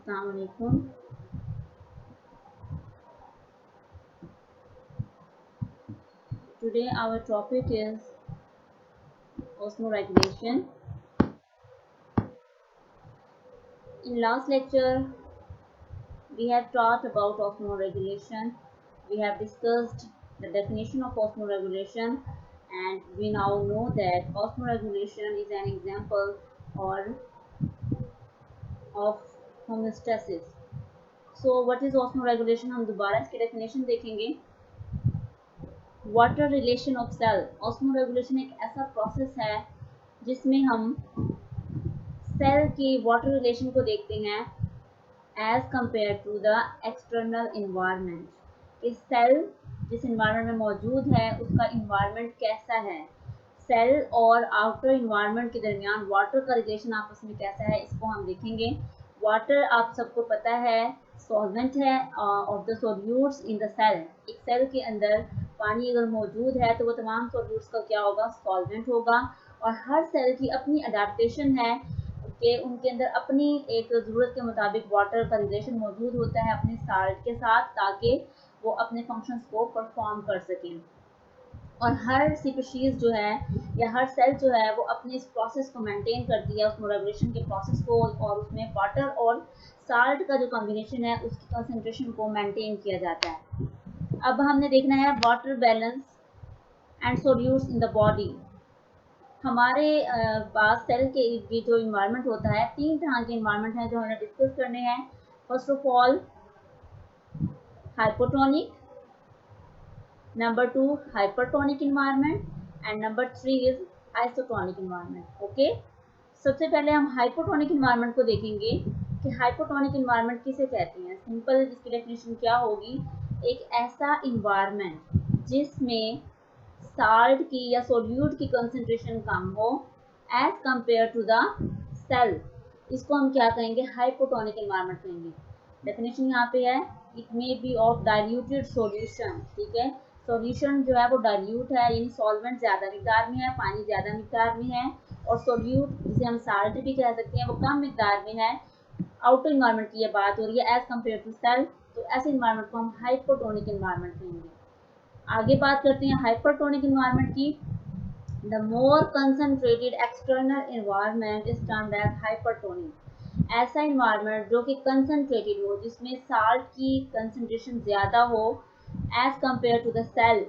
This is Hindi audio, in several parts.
Assalamu alaikum. Today our topic is osmoregulation. In last lecture we have talked about osmoregulation. We have discussed the definition of osmoregulation, and we now know that osmoregulation is an example or of homeostasis. So what is osmoregulation? हम दोबारा इसकी definition देखेंगे. Water relation of cell. Osmoregulation एक ऐसा प्रोसेस है जिसमें हम सेल के वाटर रिलेशन को देखते हैं as compared to the external environment. इस सेल जिस इन्वायरमेंट में मौजूद है उसका इन्वायरमेंट कैसा है. सेल और आउटर इन्वायरमेंट के दरमियान वाटर का रिलेशन आपस में कैसा है, इसको हम देखेंगे. वाटर आप सबको पता है सॉल्वेंट है of the solutes in the cell. एक सेल के अंदर पानी अगर मौजूद है तो वो तमाम सॉल्यूट्स का क्या होगा, सॉल्वेंट होगा. और हर सेल की अपनी अडेप्टेशन है कि उनके अंदर अपनी एक ज़रूरत के मुताबिक वाटर का रिलेशन मौजूद होता है अपने साल्ट के साथ, ताकि वो अपने फंक्शंस को परफॉर्म कर सकें. और हर स्पीशीज़ जो है या हर सेल जो है वो अपने इस प्रोसेस को मेंटेन करती है, ऑस्मोरेगुलेशन के प्रोसेस को, और उसमें वाटर और साल्ट का जो कॉम्बिनेशन है उसकी कंसंट्रेशन को मेंटेन किया जाता है. अब हमने देखना है water balance and solutes in the body. हमारे पास सेल के जो इन्वायरमेंट होता है, तीन तरह के इन्वायरमेंट हैं जो हमें डिस्कस करने हैं. First of all hypotonic, number 2 hypertonic environment, and number 3 is isotonic environment. Okay, सबसे पहले हम हाइपोटोनिक इन्वायरमेंट को देखेंगे कि हाइपोटोनिक इन्वायरमेंट किसे कहते हैं. सिंपल इसकी डेफिनेशन क्या होगी, एक ऐसा इन्वायरमेंट जिसमें साल्ट की या सोल्यूट की कंसंट्रेशन कम हो as compared to the cell, इसको हम क्या कहेंगे, हाइपोटोनिक इन्वायरमेंट कहेंगे. डेफिनेशन यहाँ पे है, it may be of diluted solution. ठीक है, सॉल्यूशन जो है वो डाइल्यूट है, यानी सॉल्वेंट ज़्यादा मिकदार में है, पानी ज़्यादा मिकदार में है, और सोल्यूट जिसे हम साल्ट भी कह सकते हैं वो कम मिकदार में है. आउटर इन्वायरमेंट की ये बात हो रही है एज कंपेयर टू सेल, तो ऐसे इन्वायरमेंट को हम हाइपोटोनिक इन्वायरमेंट कहेंगे. आगे बात करते हैं हाइपरटोनिक इन्वायरमेंट की. The more concentrated external environment is termed as hypertonic. ऐसा इन्वायरमेंट जो कि कंसंट्रेटेड हो, जिसमें साल्ट की कंसंट्रेशन ज़्यादा हो as compared to the cell.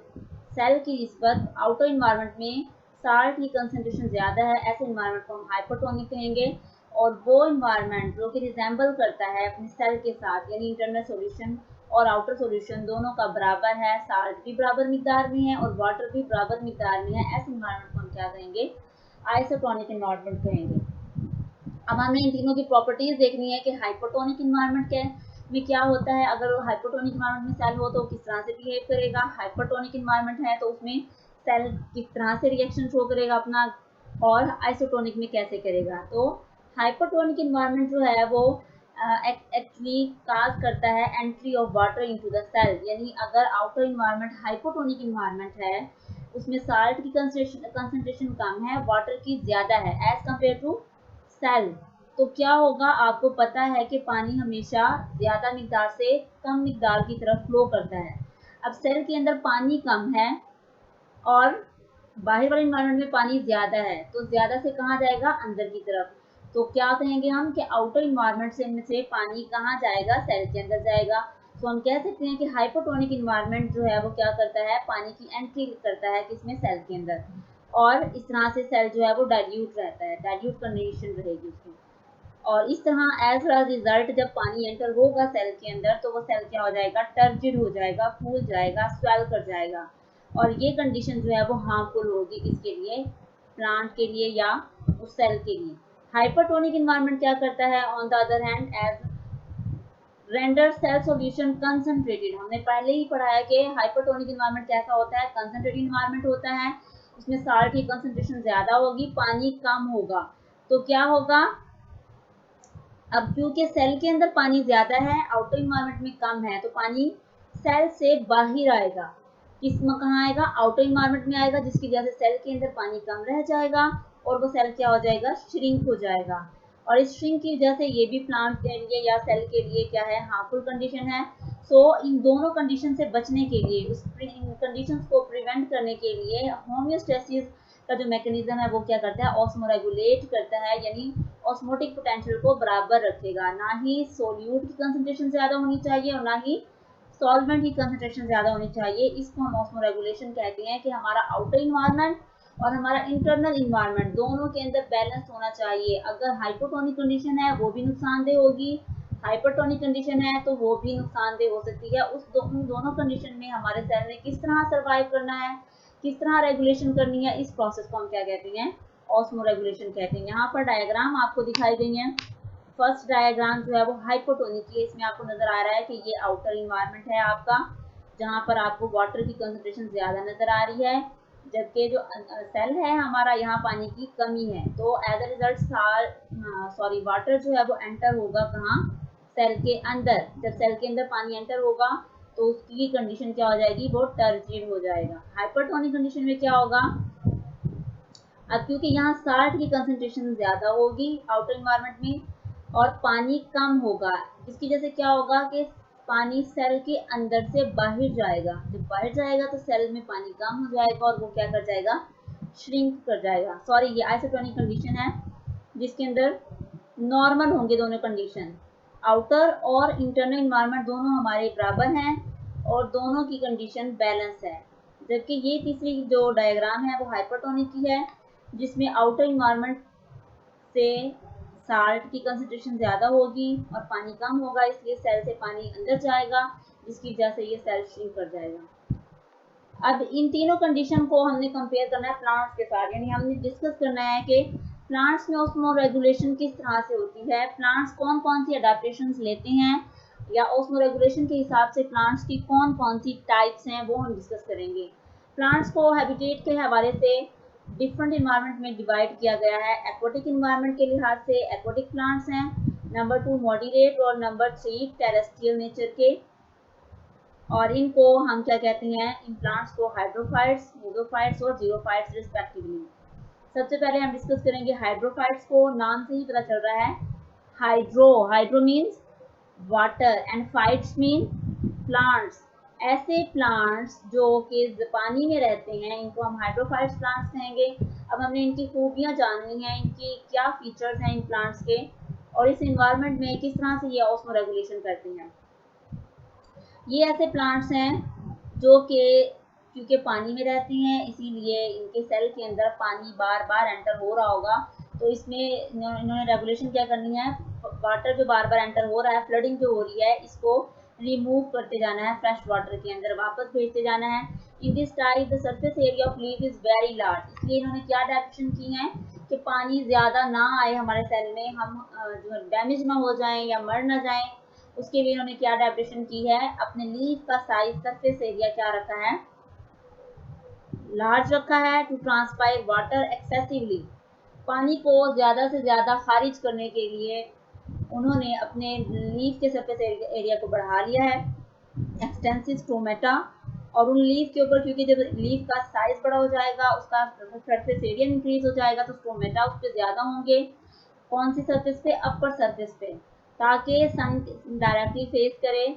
Cell की निस्बत आउटर इन्वायरमेंट में साल्ट की कंसंट्रेशन ज़्यादा है, ऐसे इन्वायरमेंट को हम हाइपरटोनिक कहेंगे. और वो इन्वायरमेंट जो कि रिजेंबल करता है अपने सेल के साथ, यानी इंटरनल सॉल्यूशन और आउटर सॉल्यूशन दोनों का बराबर है, साल्ट भी बराबर मिकदार में है और वाटर भी बराबर मिकदार में है, ऐसे इन्वायरमेंट को हम क्या कहेंगे, आइसोटोनिक इन्वायरमेंट कहेंगे. अब हमें इन तीनों की प्रॉपर्टीज देखनी है कि हाइपोटोनिक इन्वायरमेंट में क्या होता है. अगर हाइपोटोनिक इन्वायरमेंट में सेल हो तो किस तरह से बिहेव करेगा, हाइपरटोनिक इन्वायरमेंट है तो उसमें सेल किस तरह से रिएक्शन शो करेगा अपना, और आइसोटोनिक में कैसे करेगा. तो हाइपरटोनिक इन्वायरमेंट जो है वो एक्चुअली काज करता है entry of water into the cell. यानी अगर आउटर इन्वायरमेंट हाइपोटोनिक इन्वायरमेंट है, उसमें साल्ट की कंसंट्रेशन कम है, वाटर की ज़्यादा है एज कंपेयर टू सेल, तो क्या होगा, आपको पता है कि पानी हमेशा ज़्यादा मिकदार से कम मिकदार की तरफ फ्लो करता है. अब सेल के अंदर पानी कम है और बाहर वाले इन्वायरमेंट में पानी ज़्यादा है, तो ज़्यादा से कहाँ जाएगा, अंदर की तरफ. तो क्या कहेंगे हम कि आउटर इन्वायरमेंट से पानी कहाँ जाएगा, सेल के अंदर जाएगा. तो हम कह सकते हैं कि हाइपोटोनिक इन्वायरमेंट जो है वो क्या करता है, पानी की एंट्री करता है किसमें, सेल के अंदर, और इस तरह से सेल जो है वो डाइल्यूट रहता है, डाइल्यूट कंडीशन रहेगी उसकी. और इस तरह एज अ रिजल्ट जब पानी एंटर होगा सेल के अंदर तो वो सेल क्या हो जाएगा, टर्जिड हो जाएगा, फूल जाएगा, स्वेल कर जाएगा. और ये कंडीशन जो है वो हार्मफुल होगी किसके लिए, प्लांट के लिए या उस सेल के लिए. हाइपरटोनिक इन्वायरमेंट क्या करता है, on the other hand, as render cell solution concentrated. हमने पहले ही पढ़ा है कि हाइपरटोनिक इन्वायरमेंट कैसा होता है, कंसंट्रेटेड इन्वायरमेंट होता है, उसमें साल्ट की कंसंट्रेशन ज़्यादा होगी, पानी कम होगा. तो क्या होगा, अब क्योंकि सेल के अंदर पानी ज़्यादा है, आउटर इन्वायरमेंट में कम है, तो पानी सेल से बाहर आएगा, किस में कहाँ आएगा, आउटर इन्वायरमेंट में आएगा, जिसकी वजह से सेल के अंदर पानी कम रह जाएगा और वो सेल क्या हो जाएगा, श्रिंक हो जाएगा. और इस श्रिंक की वजह से ये भी प्लांट के लिए या सेल के लिए क्या है, हार्मफुल कंडीशन है। सो इन दोनों कंडीशन से बचने के लिए, इन कंडीशंस को प्रिवेंट करने के लिए होम्योस्टेसिस का जो मैकेनिज्म है वो क्या करता है, ऑस्मोरेगुलेट करता है, यानी ऑस्मोटिक पोटेंशियल को बराबर रखेगा। ना ही सोल्यूट की कंसंट्रेशन ज़्यादा होनी चाहिए और ना ही सॉल्वेंट की कंसंट्रेशन ज़्यादा होनी चाहिए। इसको हम ऑस्मोरेगुलेशन कहते हैं कि हमारा आउटर इन्वायरमेंट और हमारा इंटरनल इन्वायरमेंट दोनों के अंदर बैलेंस होना चाहिए। अगर हाइपोटोनिक कंडीशन है वो भी नुकसानदेह होगी, हाइपरटोनिक कंडीशन है तो वो भी नुकसानदेह हो सकती है। उन दोनों कंडीशन में हमारे सेल ने किस तरह सर्वाइव करना है, किस तरह रेगुलेशन करनी है, इस प्रोसेस को हम क्या कहते हैं, ऑस्मोरेगुलेशन कहते हैं। यहाँ पर डायग्राम आपको दिखाई गई है। फर्स्ट डायग्राम जो है वो हाइपोटोनिक की है। इसमें आपको नजर आ रहा है कि ये आउटर इन्वायरमेंट है आपका, जहाँ पर आपको वाटर की कंसंट्रेशन ज़्यादा नजर आ रही है, जबकि जो सेल है हमारा यहाँ पानी की कमी है। तो एज अ रिजल्ट वाटर जो है वो एंटर होगा कहाँ, सेल के अंदर। जब सेल के अंदर पानी एंटर होगा तो उसकी कंडीशन क्या हो जाएगी, वो टर्जिड हो जाएगा। हाइपरटोनिक कंडीशन में क्या होगा, अब क्योंकि यहाँ साल्ट की कंसंट्रेशन ज़्यादा होगी आउटर इन्वायरमेंट में और पानी कम होगा, जिसकी वजह से क्या होगा कि पानी सेल के अंदर से बाहर जाएगा। जब बाहर जाएगा तो सेल में पानी कम हो जाएगा और वो क्या कर जाएगा, श्रिंक कर जाएगा। सॉरी, ये आइसोटोनिक कंडीशन है जिसके अंदर नॉर्मल होंगे दोनों कंडीशन, आउटर और इंटरनल इन्वायरमेंट दोनों हमारे बराबर हैं और दोनों की कंडीशन बैलेंस है। जबकि ये तीसरी जो डायग्राम है वो हाइपरटोनिक की है, जिसमें आउटर इन्वायरमेंट से साल्ट की कंसंट्रेशन ज़्यादा होगी और पानी कम होगा, इसलिए सेल से पानी अंदर जाएगा, जिसकी वजह से ये सेल श्रिंक कर जाएगा। अब इन तीनों कंडीशन को हमने कंपेयर करना है प्लांट्स के साथ, यानी हमने डिस्कस करना है कि प्लांट्स में ऑस्मोरेगुलेशन किस तरह से होती है, प्लांट्स कौन कौन सी अडेप्टेशंस लेते हैं, या ऑस्मोरेगुलेशन के हिसाब से प्लांट्स की कौन कौन सी टाइप्स हैं वो हम डिस्कस करेंगे। प्लांट्स को हैबिटेट के हवाले से डिफरेंट इन्वायरमेंट में डिवाइड किया गया है। एक्वाटिक इन्वायरमेंट के लिहाज से एक्वाटिक प्लांट्स हैं, नंबर 2 मॉडरेट और नंबर 3 टेरेस्ट्रियल नेचर के, और इनको हम क्या कहते हैं, इन प्लांट्स को हाइड्रोफाइट्स, मेसोफाइट्स और जीरोफाइट्स रिस्पेक्टिवली। सबसे पहले हम डिस्कस करेंगे हाइड्रोफाइट्स को। नाम से ही पता चल रहा है, hydro means water and fights mean plants. ऐसे प्लांट्स जो कि पानी में रहते हैं इनको हम हाइड्रोफाइट्स प्लांट्स कहेंगे। अब हमने इनकी खूबियाँ जाननी है, इनकी क्या फीचर्स हैं इन प्लांट्स के, और इस इन्वायरमेंट में किस तरह से ये ऑस्मोरेगुलेशन करते हैं। ये ऐसे प्लांट्स हैं जो कि क्योंकि पानी में रहते हैं इसीलिए इनके सेल के अंदर पानी बार बार एंटर हो रहा होगा, तो इसमें इन्होंने रेगुलेशन क्या करनी है, वाटर जो बार बार एंटर हो रहा है, फ्लडिंग जो हो रही है, इसको रिमूव करते जाना है, फ्रेश वाटर के अंदर वापस भेजते जाना है। In this type the surface area of leaf is very large. इसलिए इन्होंने क्या अडेप्टेशन की है कि पानी ज़्यादा ना आए हमारे सेल में, हम जो डैमेज ना हो जाएं या मर ना जाएं, उसके लिए इन्होंने क्या अडेप्टेशन की है, अपने लीफ का साइज, सरफेस एरिया क्या रखा है, लार्ज रखा है, टू ट्रांसपायर वाटर एक्सेसिवली। पानी को ज़्यादा से ज़्यादा खारिज करने के लिए उन्होंने अपने लीफ के सरफेस एरिया को बढ़ा लिया है, एक्सटेंसिव स्टोमेटा। और उन लीफ के ऊपर क्योंकि जब लीफ का साइज बड़ा हो जाएगा, उसका सरफेस एरिया इंक्रीज हो जाएगा, तो स्टोमेटा उस पर ज़्यादा होंगे। कौन सी सरफेस पे, अपर सरफेस पे, ताकि सन डायरेक्टली फेस करे।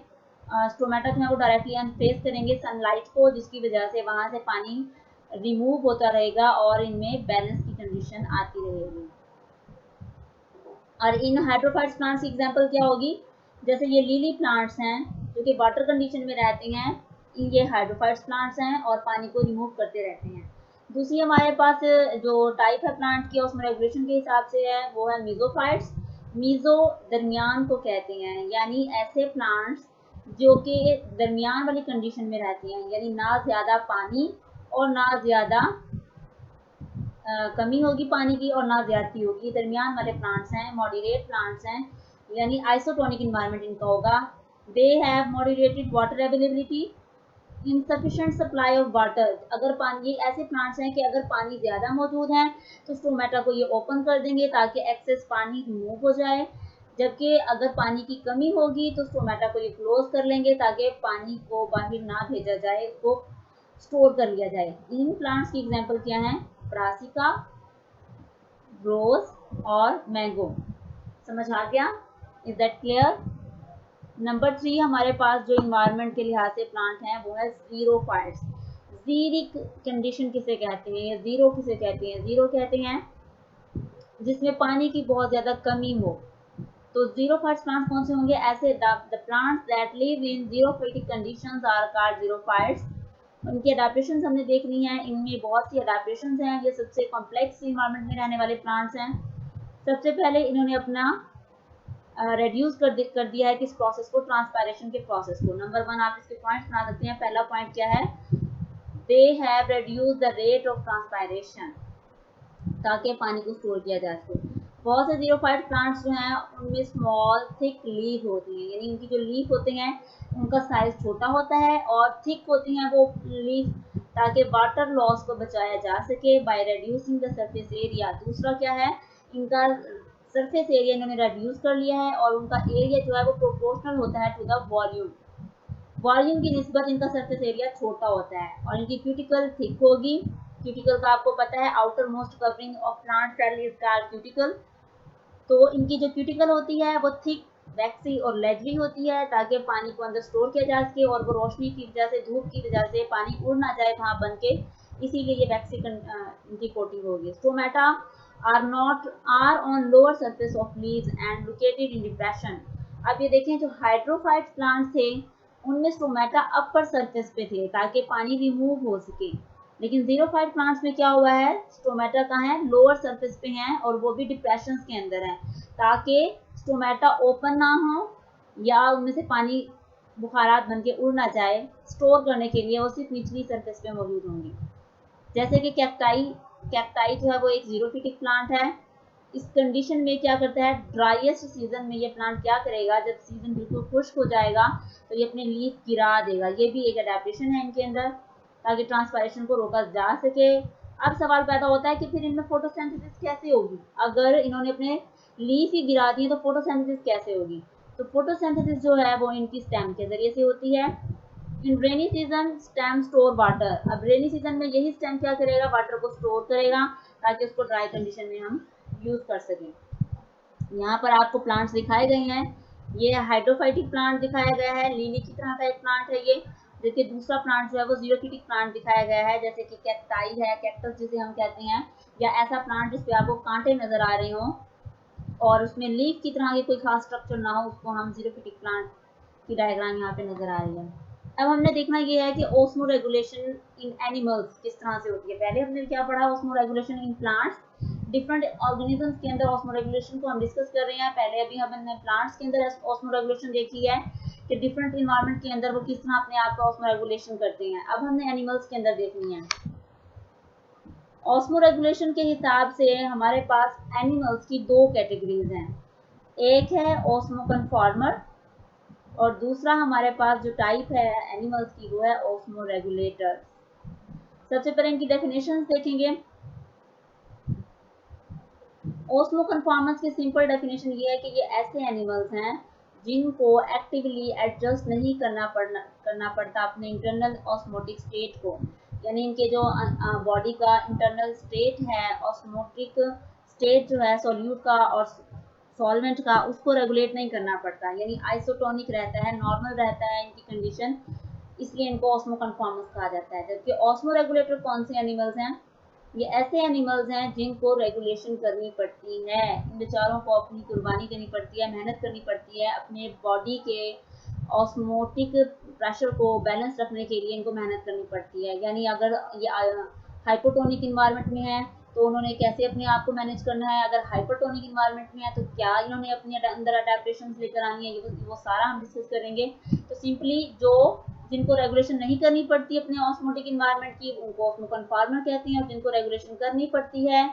स्टोमेटा जो है वो डायरेक्टली फेस करेंगे सनलाइट को, जिसकी वजह से वहाँ से पानी रिमूव होता रहेगा और इनमें बैलेंस की कंडीशन आती रहेगी। और इन हाइड्रोफाइट्स प्लांट्स की एग्जांपल क्या होगी, जैसे ये लिली प्लांट्स हैं जो कि वाटर कंडीशन में रहते हैं, ये हाइड्रोफाइट्स प्लांट्स हैं और पानी को रिमूव करते रहते हैं। दूसरी हमारे पास जो टाइप है प्लांट की ऑस्मोरेगुलेशन के हिसाब से है, वो है मीजोफाइट्स। मीजो दरमियान को कहते हैं, यानी ऐसे प्लांट्स जो कि दरमियान वाली कंडीशन में रहते हैं, यानी ना ज़्यादा पानी और ना ज़्यादा कमी होगी पानी की और ना ज्यादती होगी, दरमियान वाले प्लांट्स हैं, मॉडरेट प्लांट्स हैं, यानी आइसोटोनिक इन्वायरमेंट इनका होगा। They have moderated water availability, insufficient supply of water. अगर पानी, ये ऐसे प्लांट्स हैं कि अगर पानी ज़्यादा मौजूद है तो स्टोमेटा को ये ओपन कर देंगे ताकि एक्सेस पानी रिमूव हो जाए, जबकि अगर पानी की कमी होगी तो स्टोमेटा को ये क्लोज कर लेंगे ताकि पानी को बाहर ना भेजा जाए, उसको स्टोर कर लिया जाए। इन प्लांट्स की एग्जांपल क्या हैं, ब्रासिका, रोज और मैंगो। समझ आ गया? Is that clear? नंबर 3 हमारे पास जो इन्वायरमेंट के लिहाज से प्लांट है वो है जीरोफाइट्स। जीरिक कंडीशन किसे कहते हैं या जीरो किसे कहते हैं? जीरो कहते हैं जिसमें पानी की बहुत ज्यादा कमी हो। तो जीरोफाइट्स प्लांट्स कौन से होंगे? ऐसे the plants that live in xerophytic conditions are called xerophytes. उनकी अडेप्टेशंस हमने देख ली हैं, इनमें बहुत सी अडेप्टेशंस हैं। ये सबसे कॉम्प्लेक्स इन्वायरमेंट में रहने वाले प्लांट्स हैं। सबसे पहले इन्होंने अपना रेड्यूस कर दिया है किस प्रोसेस को? ट्रांसपायरेशन के प्रोसेस को। नंबर 1 आप इसके पॉइंट्स बना सकते हैं। पहला पॉइंट क्या है? They have reduce the rate of transpiration, ताकि पानी को स्टोर किया जा सके। बहुत से जीरोफाइट प्लांट्स जो हैं उनमें स्मॉल थिक लीफ होती हैं, यानी उनकी जो लीफ होते हैं उनका साइज छोटा होता है और थिक होती हैं वो लीफ, ताकि वाटर लॉस को बचाया जा सके by reducing the surface area. दूसरा क्या है? इनका सरफेस एरिया इन्होंने रिड्यूस कर लिया है और उनका एरिया जो है वो प्रोपोर्शनल होता है टू द वॉल्यूम। वॉल्यूम की निस्बत इनका सरफेस एरिया छोटा होता है और इनकी क्यूटिकल थिक होगी। क्यूटिकल का आपको पता है outermost covering of plant cell is called cuticle. तो इनकी जो क्यूटिकल होती है वो थिक, वैक्सी और लेजरी होती है, ताकि पानी को अंदर स्टोर किया जा सके और वो रोशनी की वजह से, धूप की वजह से पानी उड़ ना जाए वहां बन के, इसीलिए ये वैक्सी इनकी कोटिंग होगी। Stomata are on lower surface of leaves and located in depression. अब ये देखें, जो हाइड्रोफाइट प्लांट्स थे उनमें स्टोमेटा अपर सरफेस पे थे ताकि पानी रिमूव हो सके, लेकिन जीरोफाइट प्लांट्स में क्या हुआ है? स्टोमेटा कहाँ है? लोअर सरफेस पे हैं और वो भी डिप्रेशन के अंदर है, ताकि स्टोमेटा ओपन ना हो या उनमें से पानी बुखारात बन के उड़ ना जाए। स्टोर करने के लिए वो सिर्फ निचली सरफेस पे मौजूद होंगी। जैसे कि कैक्टाई जो है वो एक जीरोफिटिक प्लांट है। इस कंडीशन में क्या करता है? ड्राइएस्ट सीजन में ये प्लांट क्या करेगा? जब सीजन बिल्कुल खुश्क हो जाएगा तो ये अपने लीफ गिरा देगा। ये भी एक अडेप्टेशन है इनके अंदर, ताकि ट्रांसपायरेशन को रोका जा सके। अब सवाल पैदा होता है कि फिर इनमें फोटोसिंथेसिस कैसे होगी? अगर इन्होंने अपने लीफ ही गिरा दी तो फोटोसिंथेसिस कैसे होगी? तो फोटोसिंथेसिस जो है वो इनकी स्टेम के जरिए से होती है। In rainy season stem store water. अब रेनी सीजन में यही स्टेम क्या करेगा? वाटर को स्टोर करेगा ताकि उसको ड्राई कंडीशन में हम यूज कर सकें। यहाँ पर आपको प्लांट्स दिखाए गए हैं। ये हाइड्रोफाइटिक प्लांट दिखाया गया है, लीली की तरह का एक प्लांट है ये। जबकि दूसरा प्लांट जो है वो जीरोफिटिक प्लांट दिखाया गया है, जैसे कि कैक्टाई है, कैक्टस जिसे हम कहते हैं, या ऐसा प्लांट जिसपे आपको कांटे नजर आ रहे हो और उसमें लीफ की तरह की कोई खास स्ट्रक्चर ना हो, उसको हम जीरोफिटिक प्लांट की डायग्राम यहाँ पे नजर आ रही है। अब हमने देखना ये है कि ऑस्मो रेगुलेशन इन एनिमल्स किस तरह से होती है। पहले हमने क्या पढ़ा? Osmo regulation in plants. Different organisms के अंदर ऑस्मो रेगुलेशन को हम डिस्कस कर रहे हैं। पहले अभी हमने प्लांट्स के अंदर ऑस्मो रेगुलेशन देखी है कि डिफरेंट इन्वायरमेंट के अंदर वो किस तरह अपने आप का ऑस्मो रेगुलेशन करते हैं। अब हमने एनिमल्स के अंदर देखनी है। ऑस्मो रेगुलेशन के हिसाब से हमारे पास एनिमल्स की दो कैटेगरीज हैं। एक है ऑस्मो कन्फॉर्मर और दूसरा हमारे पास जो टाइप है एनिमल्स की वो है ऑस्मो रेगुलेटर। सबसे पहले इनकी डेफिनेशंस देखेंगे। ऑस्मो कन्फॉर्मर्स की सिंपल डेफिनेशन ये है कि ये ऐसे एनिमल्स हैं जिनको एक्टिवली एडजस्ट नहीं करना पड़ता अपने इंटरनल ऑस्मोटिक स्टेट को, यानी इनके जो बॉडी का इंटरनल स्टेट है, ऑस्मोटिक स्टेट जो है सॉल्यूट का और सॉल्वेंट का, उसको रेगुलेट नहीं करना पड़ता, यानी आइसोटोनिक रहता है, नॉर्मल रहता है इनकी कंडीशन, इसलिए इनको ऑस्मो कन्फॉर्मर्स कहा जाता है। जबकि ऑस्मो रेगुलेटर कौन से एनिमल्स हैं? ये ऐसे एनिमल्स हैं जिनको रेगुलेशन करनी पड़ती है। इन बेचारों को अपनी कुर्बानी देनी पड़ती है, मेहनत करनी पड़ती है, अपने बॉडी के ऑस्मोटिक प्रेशर को बैलेंस रखने के लिए इनको मेहनत करनी पड़ती है। यानी अगर ये हाइपोटोनिक इन्वायरमेंट में है तो उन्होंने कैसे अपने आप को मैनेज करना है, अगर हाइपरटोनिक इन्वायरमेंट में है तो क्या इन्होंने अपने अंदर अडेप्टेशन लेकर आनी है, वो सारा हम डिस्कस करेंगे। तो सिंपली जो जिनको रेगुलेशन नहीं करनी पड़ती अपने ऑस्मोटिक इन्वायरमेंट की उनको ऑस्मो कन्फॉर्मर कहते हैं, और जिनको रेगुलेशन करनी पड़ती है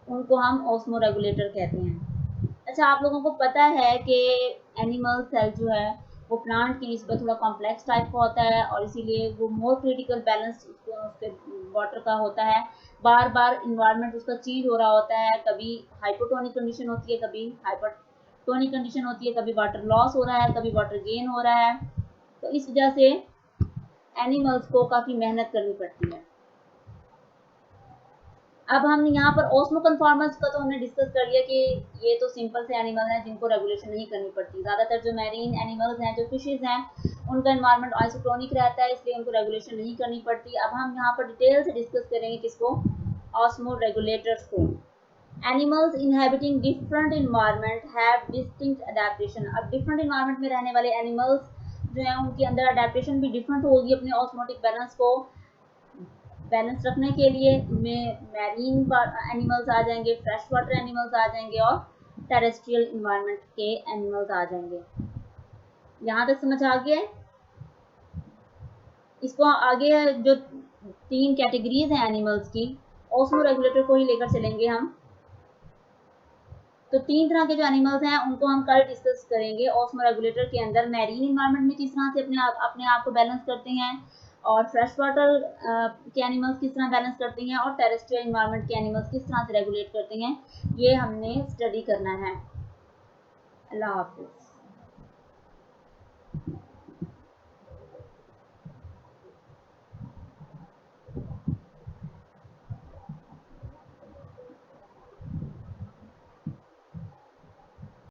उनको हम ऑस्मो रेगुलेटर कहते हैं। अच्छा, आप लोगों को पता है कि एनिमल सेल जो है वो प्लांट की निस्बत थोड़ा कॉम्प्लेक्स टाइप का होता है और इसीलिए वो मोर क्रिटिकल बैलेंस उसके वाटर का होता है। बार बार इन्वायरमेंट उसका चेंज हो रहा होता है, कभी हाइपोटोनिक कंडीशन होती है, कभी हाइपरटोनिक कंडीशन होती है, कभी वाटर लॉस हो रहा है, कभी वाटर गेन हो रहा है। तो इस वजह से एनिमल्स को काफ़ी मेहनत करनी पड़ती है। अब हम यहाँ पर ऑस्मो कन्फॉर्मर्स का तो हमने डिस्कस कर लिया कि ये तो सिंपल से एनिमल हैं जिनको रेगुलेशन नहीं करनी पड़ती। ज़्यादातर जो मैरीन एनिमल्स हैं, जो फिशेज हैं, उनका एनवायरनमेंट आइसोटोनिक रहता है, इसलिए उनको रेगुलेशन नहीं करनी पड़ती। अब हम यहाँ पर डिटेल से डिस्कस करेंगे किसको, ऑस्मो रेगुलेटर्स को। Animals inhabiting different environment have distinct adaptation. अब डिफरेंट इन्वायरमेंट में रहने वाले एनिमल्स जो हैं उनके अंदर अडेप्टेशन भी डिफरेंट होगी अपने ऑस्मोटिक बैलेंस को बैलेंस रखने के लिए। में मैरीन एनिमल्स आ जाएंगे, फ्रेश वाटर एनिमल्स आ जाएंगे और टेरेस्ट्रियल इन्वायरमेंट के एनिमल्स आ जाएंगे। यहाँ तक समझ आ गया है? इसको आगे जो 3 कैटेगरीज हैं एनिमल्स की, ऑस्मो रेगुलेटर को ही लेकर चलेंगे हम। तो 3 तरह के जो एनिमल्स हैं उनको हम कल डिस्कस करेंगे। ऑस्मो रेगुलेटर के अंदर मैरीन इन्वायरमेंट में किस तरह से अपने आप को बैलेंस करते हैं, और फ्रेश वाटर के एनिमल्स किस तरह बैलेंस करते हैं, और टेरेस्ट्रियल इन्वायरमेंट के एनिमल्स किस तरह से रेगुलेट करते हैं, ये हमने स्टडी करना है। अल्लाह हाफिज़।